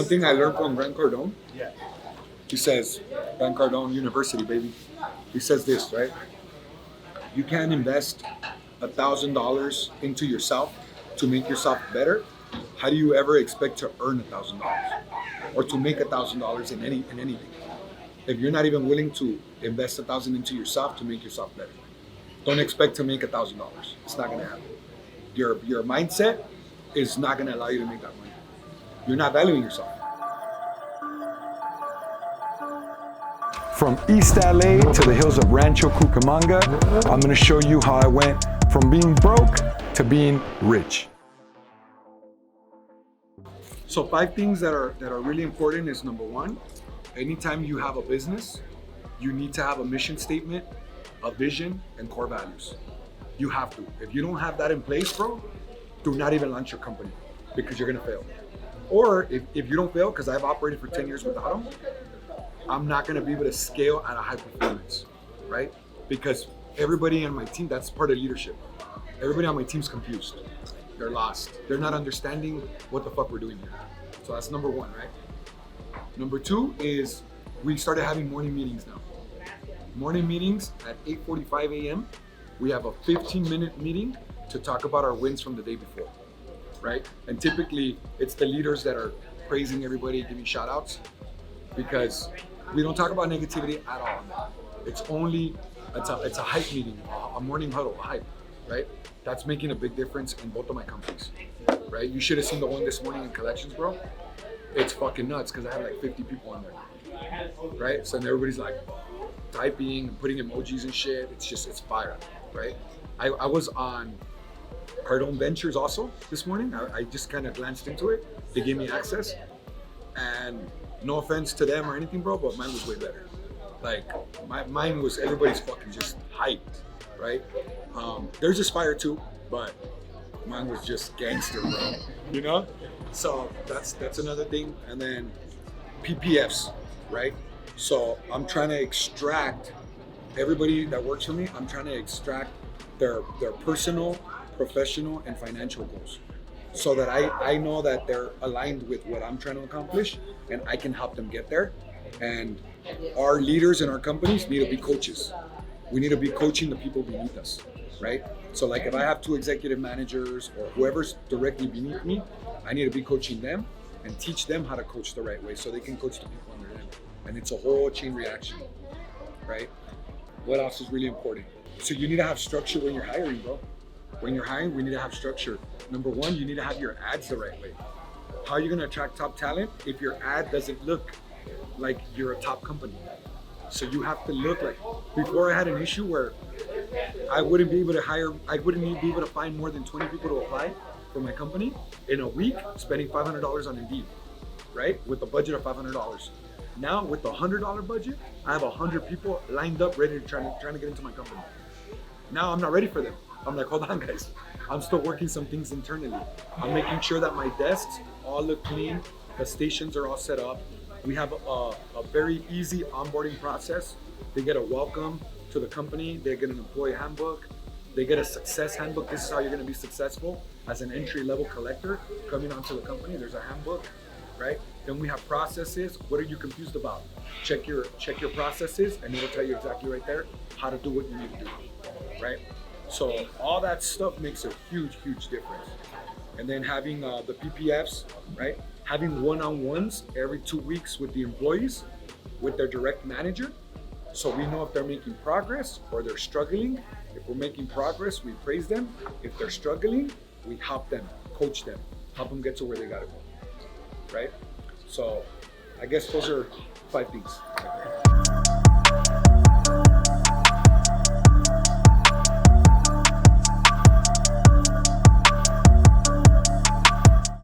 One thing I learned from Grant Cardone, Yeah. he says, Grant Cardone University, baby. He says this, right? You can't invest $1,000 into yourself to make yourself better. How do you ever expect to earn $1,000 or to make $1,000 in anything if you're not even willing to invest 1,000 into yourself to make yourself better? Don't expect to make $1,000. It's not gonna happen. Your mindset is not gonna allow you to make that money. You're not valuing yourself. From East LA to the hills of Rancho Cucamonga, I'm gonna show you how I went from being broke to being rich. So 5 things that are really important is number 1, anytime you have a business, you need to have a mission statement, a vision, and core values. You have to. If you don't have that in place, bro, do not even launch your company because you're gonna fail. Or if you don't fail, because I've operated for 10 years without them, I'm not gonna be able to scale at a high performance, right? Because everybody on my team, that's part of leadership. Everybody on my team's confused. They're lost. They're not understanding what the fuck we're doing here. So that's number 1, right? Number 2 is we started having morning meetings now. Morning meetings at 8:45 a.m. We have a 15-minute meeting to talk about our wins from the day before, right? And typically it's the leaders that are praising everybody, giving shout outs, because we don't talk about negativity at all. It's a hype meeting, a morning huddle, a hype, right? That's making a big difference in both of my companies, right? You should have seen the one this morning in collections, bro. It's fucking nuts because I have like 50 people on there, right? So then everybody's like typing and putting emojis and shit. It's fire, right? I was on Cardone Ventures also this morning. I just kind of glanced into it. They gave me access, and no offense to them or anything, bro, but mine was way better. Like mine was, everybody's fucking just hyped, right? There's just fire too, but mine was just gangster, bro. You know? So that's another thing. And then PPFs, right? So I'm trying to extract everybody that works for me. I'm trying to extract their personal, professional, and financial goals, so that I know that they're aligned with what I'm trying to accomplish, and I can help them get there. And our leaders in our companies need to be coaches. We need to be coaching the people beneath us, right? So like if I have 2 executive managers or whoever's directly beneath me, I need to be coaching them and teach them how to coach the right way so they can coach the people under them. And it's a whole chain reaction, right? What else is really important? So you need to have structure when you're hiring, bro. When you're hiring, we need to have structure. Number 1, you need to have your ads the right way. How are you gonna attract top talent if your ad doesn't look like you're a top company? So you have to look like, before I had an issue where I wouldn't be able to find more than 20 people to apply for my company in a week, spending $500 on Indeed, right? With a budget of $500. Now with the $100 budget, I have 100 people lined up ready to trying to get into my company. Now I'm not ready for them. I'm like, hold on guys. I'm still working some things internally. I'm making sure that my desks all look clean. The stations are all set up. We have a very easy onboarding process. They get a welcome to the company. They get an employee handbook. They get a success handbook. This is how you're gonna be successful as an entry-level collector coming onto the company. There's a handbook, right? Then we have processes. What are you confused about? Check your processes, and it'll tell you exactly right there how to do what you need to do, right? So all that stuff makes a huge, huge difference. And then having the PPFs, right? Having one-on-ones every 2 weeks with the employees, with their direct manager, so we know if they're making progress or they're struggling. If we're making progress, we praise them. If they're struggling, we help them, coach them, help them get to where they gotta go, right? So I guess those are 5 things.